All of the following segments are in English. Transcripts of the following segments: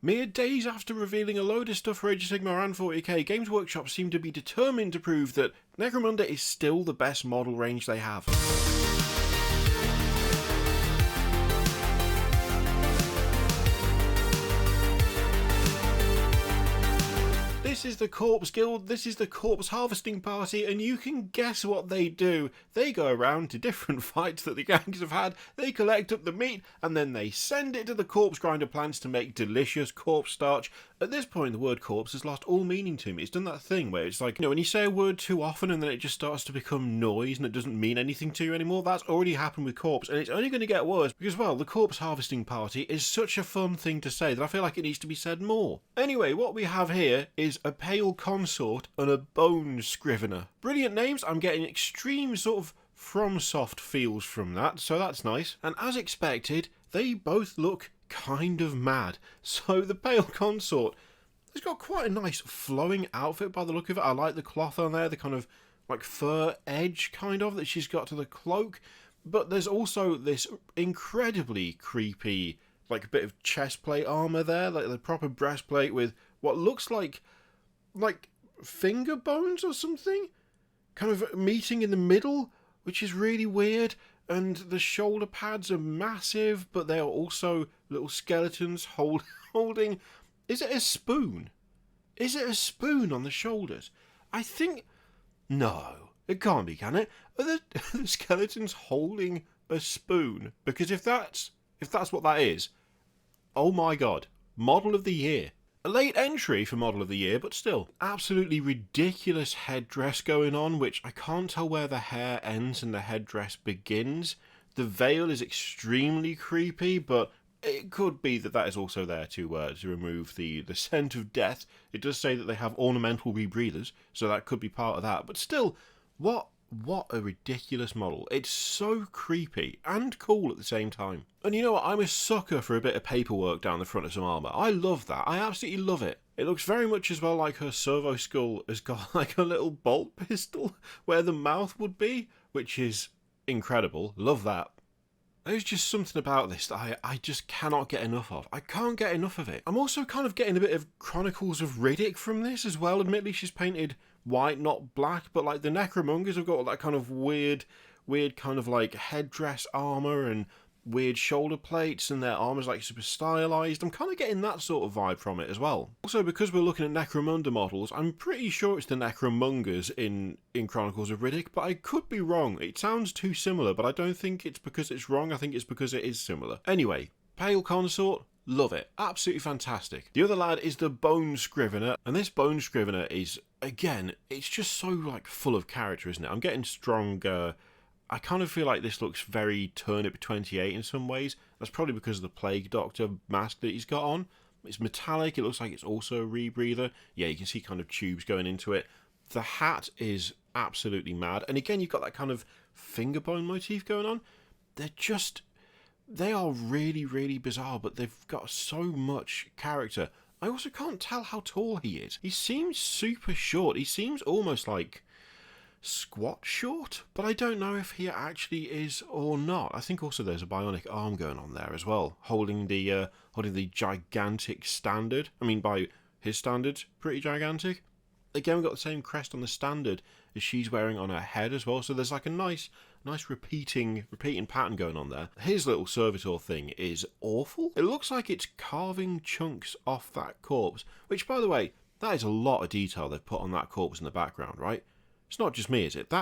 Mere days after revealing a load of stuff for Age of Sigmar and 40k, Games Workshop seem to be determined to prove that Necromunda is still the best model range they have. This is the Corpse Guild, this is the Corpse Harvesting Party, and you can guess what they do. They go around to different fights that the gangs have had, they collect up the meat, and then they send it to the corpse grinder plants to make delicious corpse starch. At this point, the word corpse has lost all meaning to me. It's done that thing where it's like, when you say a word too often and then it just starts to become noise and it doesn't mean anything to you anymore. That's already happened with corpse, and it's only going to get worse because, well, the Corpse Harvesting Party is such a fun thing to say that I feel like it needs to be said more. Anyway, what we have here is a pale consort and a bone scrivener. Brilliant names. I'm getting extreme sort of FromSoft feels from that, so that's nice. And as expected, they both look kind of mad. So the pale consort has got quite a nice flowing outfit by the look of it. I like the cloth on there, the kind of like fur edge kind of that she's got to the cloak. But there's also this incredibly creepy like bit of chest plate armor there, like the proper breastplate with what looks like finger bones or something kind of meeting in the middle, which is really weird. And the shoulder pads are massive, but they are also little skeletons holding... Is it a spoon? Is it a spoon on the shoulders? I think... No, it can't be, can it? Are the skeletons holding a spoon? Because if that's what that is, oh my god, Model of the Year. A late entry for Model of the Year, but still. Absolutely ridiculous headdress going on, which I can't tell where the hair ends and the headdress begins. The veil is extremely creepy, but it could be that is also there to remove the scent of death. It does say that they have ornamental rebreathers, so that could be part of that. But still, what a ridiculous model. It's so creepy and cool at the same time. And you know what? I'm a sucker for a bit of paperwork down the front of some armour. I love that. I absolutely love it. It looks very much as well like her servo skull has got like a little bolt pistol where the mouth would be, which is incredible. Love that. There's just something about this that I just cannot get enough of. I can't get enough of it. I'm also kind of getting a bit of Chronicles of Riddick from this as well. Admittedly, she's painted white, not black, but like the Necromongers have got all that kind of weird kind of like headdress armour and weird shoulder plates, and their armour's like super stylised. I'm kind of getting that sort of vibe from it as well. Also, because we're looking at Necromunda models, I'm pretty sure it's the Necromongers in Chronicles of Riddick, but I could be wrong. It sounds too similar, but I don't think it's because it's wrong, I think it's because it is similar. Anyway, Pale Consort, love it. Absolutely fantastic. The other lad is the Bone Scrivener, and this Bone Scrivener is, again, it's just so like full of character, isn't it? I'm getting stronger. I kind of feel like this looks very Turnip 28 in some ways. That's probably because of the Plague Doctor mask that he's got on. It's metallic, it looks like it's also a rebreather. Yeah, you can see kind of tubes going into it. The hat is absolutely mad. And again, you've got that kind of finger bone motif going on. They are really, really bizarre, but they've got so much character. I also can't tell how tall he is. He seems super short. He seems almost like squat short, but I don't know if he actually is or not. I think also there's a bionic arm going on there as well, holding the gigantic standard. I mean, by his standards, pretty gigantic. Again, we've got the same crest on the standard as she's wearing on her head as well, so there's like a nice repeating pattern going on there. His little servitor thing is awful. It looks like it's carving chunks off that corpse, which, by the way, that is a lot of detail they've put on that corpse in the background, right? It's not just me, is it?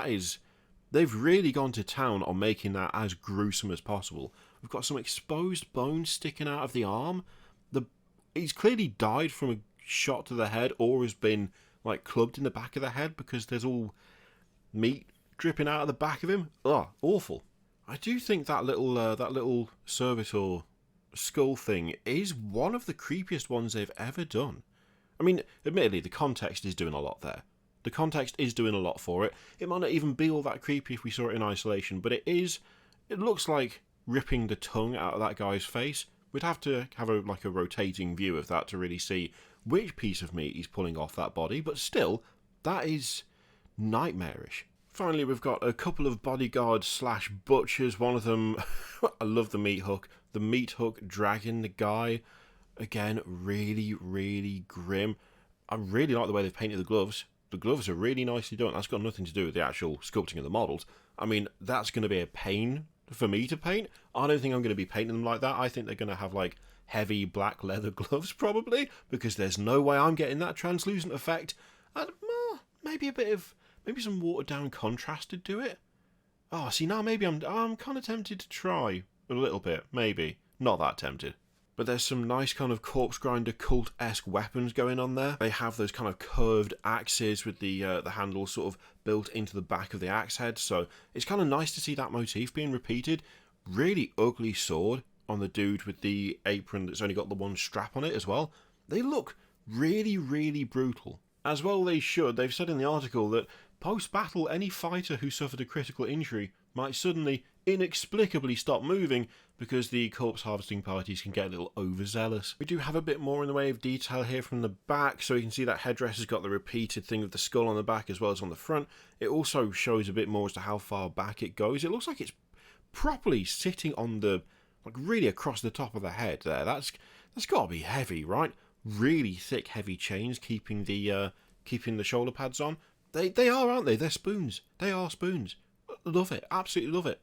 They've really gone to town on making that as gruesome as possible. We've got some exposed bones sticking out of the arm. He's clearly died from a shot to the head, or has been like clubbed in the back of the head because there's all meat dripping out of the back of him. Ugh, awful. I do think that little servitor skull thing is one of the creepiest ones they've ever done. I mean, admittedly, the context is doing a lot there. The context is doing a lot for it. It might not even be all that creepy if we saw it in isolation, but it looks like ripping the tongue out of that guy's face. We'd have to have a rotating view of that to really see which piece of meat he's pulling off that body, but still, that is nightmarish. Finally, we've got a couple of bodyguards / butchers. One of them, I love the meat hook. The meat hook dragging the guy. Again, really, really grim. I really like the way they've painted the gloves. The gloves are really nicely done. That's got nothing to do with the actual sculpting of the models. I mean, that's going to be a pain for me to paint. I don't think I'm going to be painting them like that. I think they're going to have like heavy black leather gloves probably, because there's no way I'm getting that translucent effect. And, maybe some watered down contrast to do it. Oh, see, now maybe I'm kind of tempted to try a little bit. Maybe not that tempted. But there's some nice kind of corpse grinder cult-esque weapons going on there. They have those kind of curved axes with the handle sort of built into the back of the axe head. So it's kind of nice to see that motif being repeated. Really ugly sword on the dude with the apron that's only got the one strap on it as well. They look really, really brutal. As well they should. They've said in the article that post-battle, any fighter who suffered a critical injury might suddenly, inexplicably stop moving because the corpse harvesting parties can get a little overzealous. We do have a bit more in the way of detail here from the back, so you can see that headdress has got the repeated thing with the skull on the back as well as on the front. It also shows a bit more as to how far back it goes. It looks like it's properly sitting on the, like really across the top of the head there. That's got to be heavy, right? Really thick, heavy chains keeping the shoulder pads on. They are, aren't they? They're spoons. They are spoons. Love it. Absolutely love it.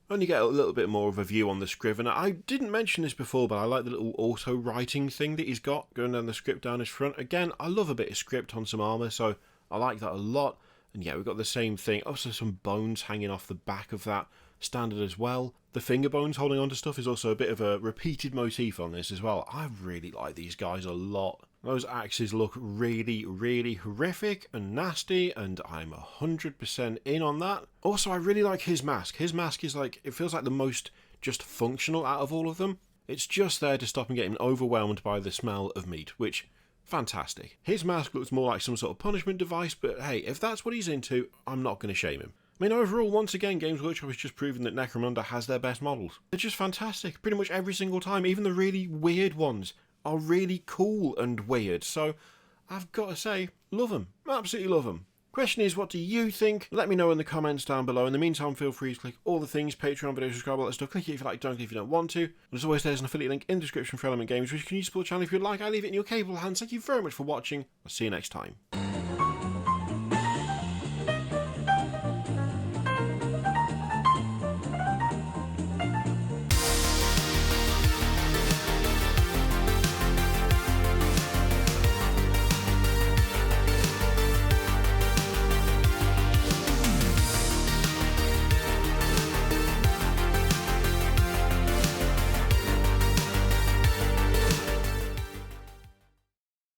Only get a little bit more of a view on the Scrivener. I didn't mention this before, but I like the little auto-writing thing that he's got going down the script down his front. Again, I love a bit of script on some armour, so I like that a lot. And yeah, we've got the same thing. Also some bones hanging off the back of that standard as well. The finger bones holding onto stuff is also a bit of a repeated motif on this as well. I really like these guys a lot. Those axes look really, really horrific and nasty, and I'm 100% in on that. Also, I really like his mask. His mask is like, it feels like the most just functional out of all of them. It's just there to stop him getting overwhelmed by the smell of meat, which, fantastic. His mask looks more like some sort of punishment device, but hey, if that's what he's into, I'm not going to shame him. I mean, overall, once again, Games Workshop has just proven that Necromunda has their best models. They're just fantastic, pretty much every single time, even the really weird ones are really cool and weird, so I've got to say, love them. Absolutely love them. Question is, what do you think? Let me know in the comments down below. In the meantime, feel free to click all the things, Patreon, video, subscribe, all that stuff. Click it if you like, don't click if you don't want to. And as always, there's an affiliate link in the description for Element Games, which you can use to support the channel if you'd like. I leave it in your capable hands. Thank you very much for watching. I'll see you next time.